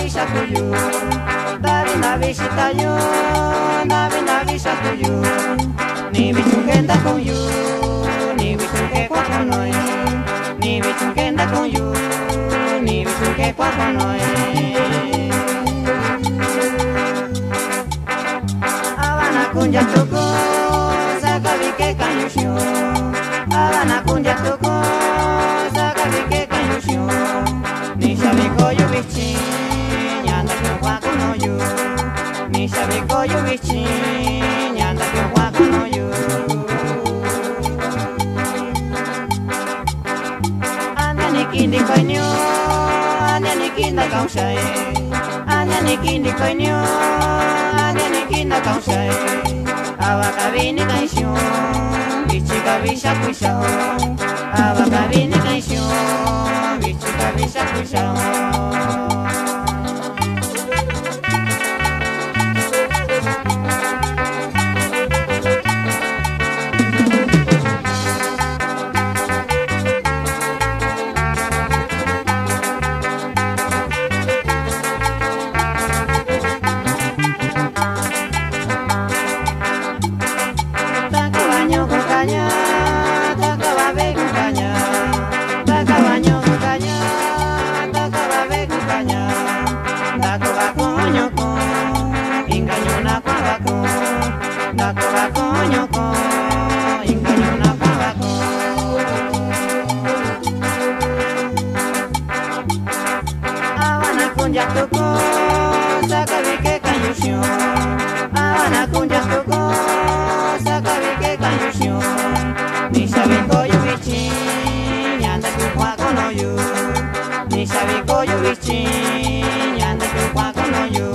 visa tuyo, David na visita yo, David na visa tuyo, ni bichungenda con yo, ni bichunge kwa konoi, ni bichungenda con yo, ni bichunge kwa konoi. Abana kunja tuko, sakabike kanyusho, abana kunja tuko, sakabike kanyusho, ni shabiko yo bichi, nyanda kwa kono yo, ni shabiko yo bichi, nyanda kwa kono yo. Anya nikindi koinyo, anya nikinda kausai, anya nikindi koinyo, anya nikinda kausai, awakabini kaisho, bichi kabisha kushao, awakabini kaisho, bichi kabisha kushao. Ni sabi ko yo bichi, nyanda ko kwa kono yo.